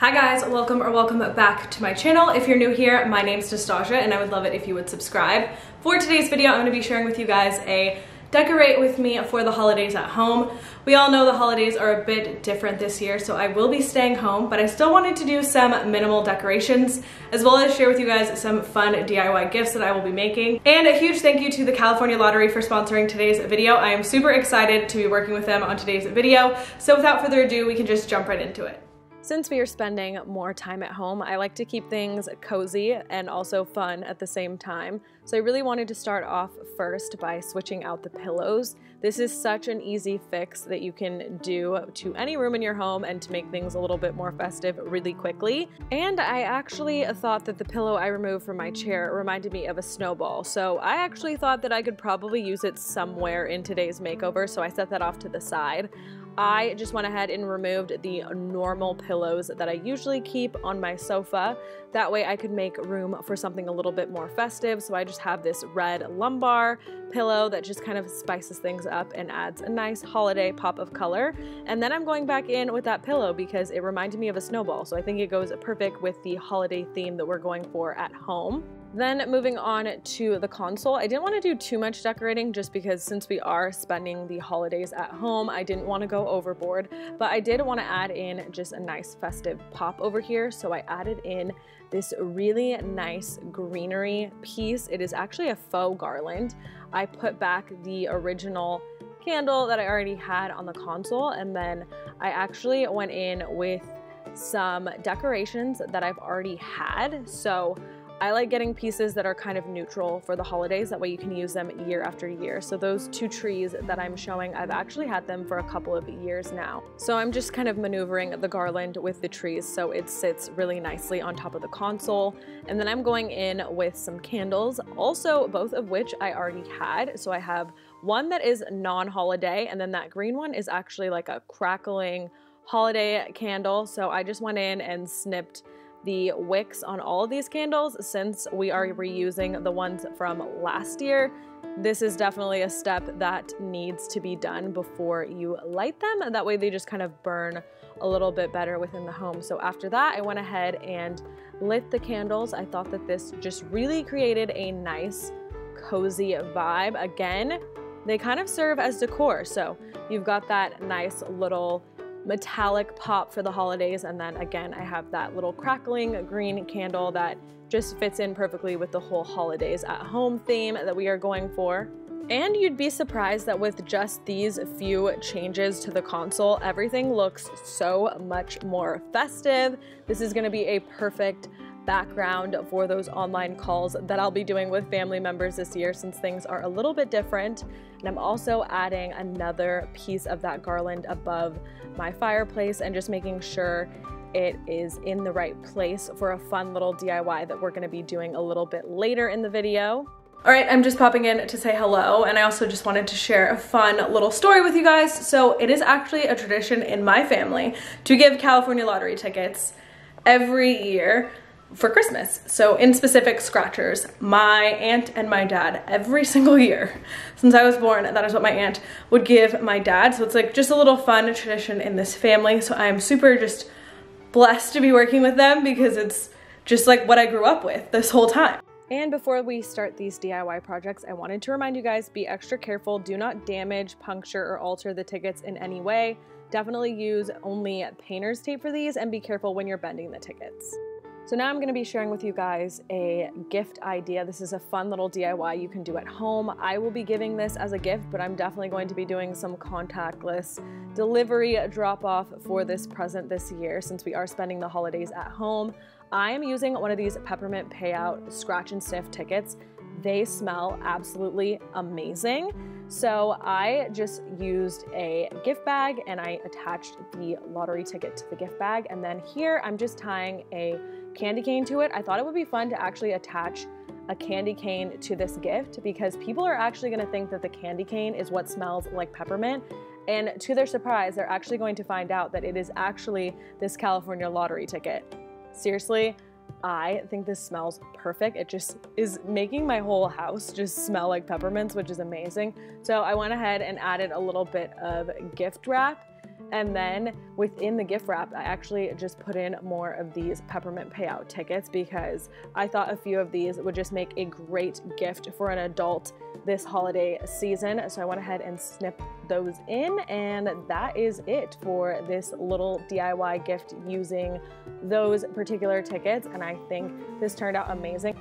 Hi guys, welcome back to my channel. If you're new here, my name's Nastazsa and I would love it if you would subscribe. For today's video, I'm going to be sharing with you guys a decorate with me for the holidays at home. We all know the holidays are a bit different this year, so I will be staying home, but I still wanted to do some minimal decorations, as well as share with you guys some fun DIY gifts that I will be making. And a huge thank you to the California Lottery for sponsoring today's video. I am super excited to be working with them on today's video. So without further ado, we can just jump right into it. Since we are spending more time at home, I like to keep things cozy and also fun at the same time. So I really wanted to start off first by switching out the pillows. This is such an easy fix that you can do to any room in your home and to make things a little bit more festive really quickly. And I actually thought that the pillow I removed from my chair reminded me of a snowball. So I actually thought that I could probably use it somewhere in today's makeover, so I set that off to the side. I just went ahead and removed the normal pillows that I usually keep on my sofa. That way I could make room for something a little bit more festive. So I just have this red lumbar pillow that just kind of spices things up and adds a nice holiday pop of color. And then I'm going back in with that pillow because it reminded me of a snowball. So I think it goes perfect with the holiday theme that we're going for at home. Then moving on to the console, I didn't want to do too much decorating just because since we are spending the holidays at home, I didn't want to go overboard, but I did want to add in just a nice festive pop over here. So I added in this really nice greenery piece. It is actually a faux garland. I put back the original candle that I already had on the console, and then I actually went in with some decorations that I've already had. So I like getting pieces that are kind of neutral for the holidays. That way you can use them year after year. So those two trees that I'm showing, I've actually had them for a couple of years now. So I'm just kind of maneuvering the garland with the trees so it sits really nicely on top of the console. And then I'm going in with some candles, also both of which I already had. So I have one that is non-holiday, and then that green one is actually like a crackling holiday candle. So I just went in and snipped the wicks on all of these candles since we are reusing the ones from last year. This is definitely a step that needs to be done before you light them, and that way they just kind of burn a little bit better within the home. So after that, I went ahead and lit the candles. I thought that this just really created a nice cozy vibe. Again, they kind of serve as decor, so you've got that nice little metallic pop for the holidays, and then again I have that little crackling green candle that just fits in perfectly with the whole holidays at home theme that we are going for. And you'd be surprised that with just these few changes to the console, everything looks so much more festive. This is going to be a perfect background for those online calls that I'll be doing with family members this year since things are a little bit different. And I'm also adding another piece of that garland above my fireplace and just making sure it is in the right place for a fun little DIY that we're going to be doing a little bit later in the video. All right, I'm just popping in to say hello, and I also just wanted to share a fun little story with you guys. So it is actually a tradition in my family to give California Lottery tickets every year for Christmas. So in specific, scratchers. My aunt and my dad every single year since I was born, that is what my aunt would give my dad. So it's like just a little fun tradition in this family. So I am super just blessed to be working with them because it's just like what I grew up with this whole time. And before we start these DIY projects, I wanted to remind you guys, be extra careful. Do not damage, puncture, or alter the tickets in any way. Definitely use only painter's tape for these, and be careful when you're bending the tickets. So now I'm going to be sharing with you guys a gift idea. This is a fun little DIY you can do at home. I will be giving this as a gift, but I'm definitely going to be doing some contactless delivery drop-off for this present this year since we are spending the holidays at home. I am using one of these peppermint payout scratch and sniff tickets. They smell absolutely amazing. So I just used a gift bag and I attached the lottery ticket to the gift bag. And then here I'm just tying a candy cane to it. I thought it would be fun to actually attach a candy cane to this gift because people are actually going to think that the candy cane is what smells like peppermint. And to their surprise, they're actually going to find out that it is actually this California Lottery ticket. Seriously, I think this smells perfect. It just is making my whole house just smell like peppermints, which is amazing. So I went ahead and added a little bit of gift wrap And then within the gift wrap, I actually just put in more of these peppermint payout tickets because I thought a few of these would just make a great gift for an adult this holiday season. So I went ahead and snipped those in, and that is it for this little DIY gift using those particular tickets. And I think this turned out amazing.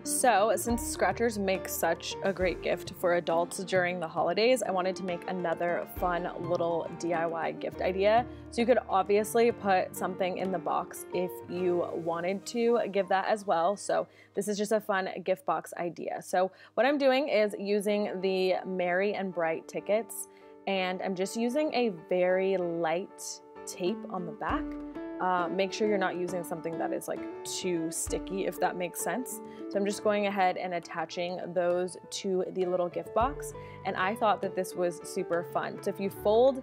So since scratchers make such a great gift for adults during the holidays, I wanted to make another fun little DIY gift idea. So you could obviously put something in the box if you wanted to give that as well. So this is just a fun gift box idea. So what I'm doing is using the Merry and Bright tickets, and I'm just using a very light tape on the back. Make sure you're not using something that is like too sticky, if that makes sense. So I'm just going ahead and attaching those to the little gift box. And I thought that this was super fun. So if you fold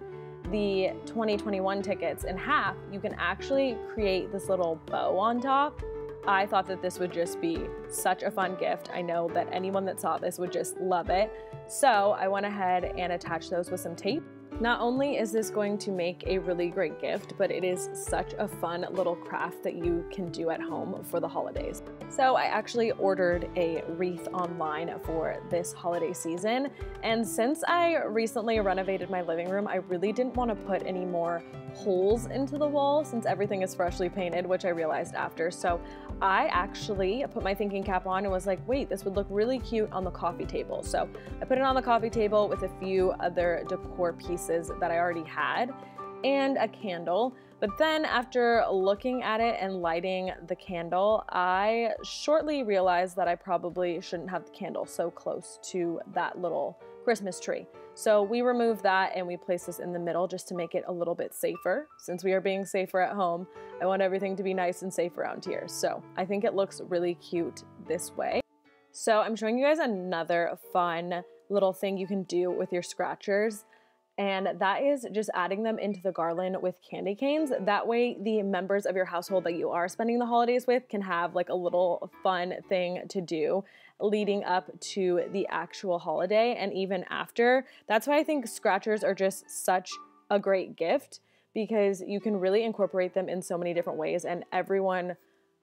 the 2021 tickets in half, you can actually create this little bow on top. I thought that this would just be such a fun gift. I know that anyone that saw this would just love it. So I went ahead and attached those with some tape. Not only is this going to make a really great gift, but it is such a fun little craft that you can do at home for the holidays. So I actually ordered a wreath online for this holiday season. And since I recently renovated my living room, I really didn't want to put any more holes into the wall since everything is freshly painted, which I realized after. So I actually put my thinking cap on and was like, wait, this would look really cute on the coffee table. So I put it on the coffee table with a few other decor pieces that I already had and a candle. But then after looking at it and lighting the candle, I shortly realized that I probably shouldn't have the candle so close to that little Christmas tree. So we removed that and we placed this in the middle just to make it a little bit safer. Since we are being safer at home, I want everything to be nice and safe around here. So I think it looks really cute this way. So I'm showing you guys another fun little thing you can do with your scratchers. And that is just adding them into the garland with candy canes. That way the members of your household that you are spending the holidays with can have like a little fun thing to do leading up to the actual holiday and even after. That's why I think scratchers are just such a great gift, because you can really incorporate them in so many different ways, and everyone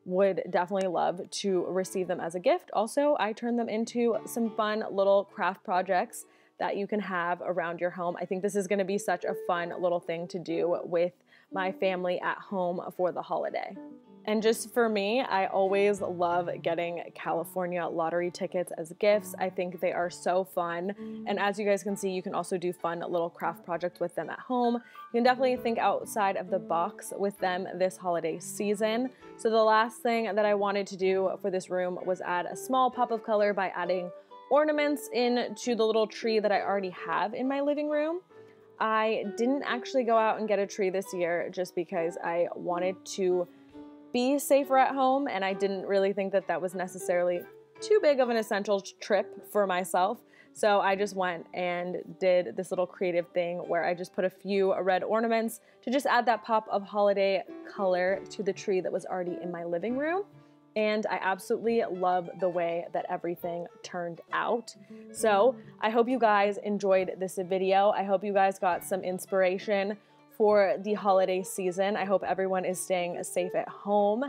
would definitely love to receive them as a gift. Also, I turn them into some fun little craft projects that you can have around your home. I think this is gonna be such a fun little thing to do with my family at home for the holiday. And just for me, I always love getting California lottery tickets as gifts. I think they are so fun. And as you guys can see, you can also do fun little craft projects with them at home. You can definitely think outside of the box with them this holiday season. So the last thing that I wanted to do for this room was add a small pop of color by adding ornaments into the little tree that I already have in my living room. I didn't actually go out and get a tree this year just because I wanted to be safer at home, and I didn't really think that that was necessarily too big of an essential trip for myself. So I just went and did this little creative thing where I just put a few red ornaments to just add that pop of holiday color to the tree that was already in my living room. And I absolutely love the way that everything turned out. So I hope you guys enjoyed this video. I hope you guys got some inspiration for the holiday season. I hope everyone is staying safe at home.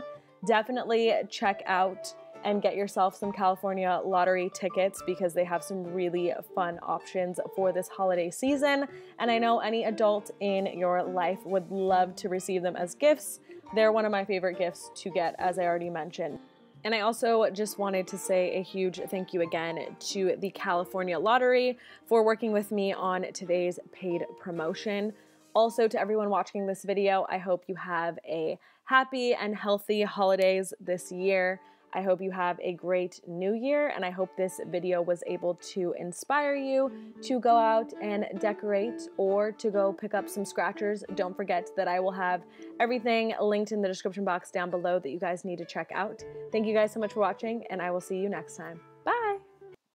Definitely check out and get yourself some California lottery tickets because they have some really fun options for this holiday season. And I know any adult in your life would love to receive them as gifts. They're one of my favorite gifts to get, as I already mentioned. And I also just wanted to say a huge thank you again to the California Lottery for working with me on today's paid promotion. Also, to everyone watching this video, I hope you have a happy and healthy holidays this year. I hope you have a great new year, and I hope this video was able to inspire you to go out and decorate or to go pick up some scratchers. Don't forget that I will have everything linked in the description box down below that you guys need to check out. Thank you guys so much for watching, and I will see you next time.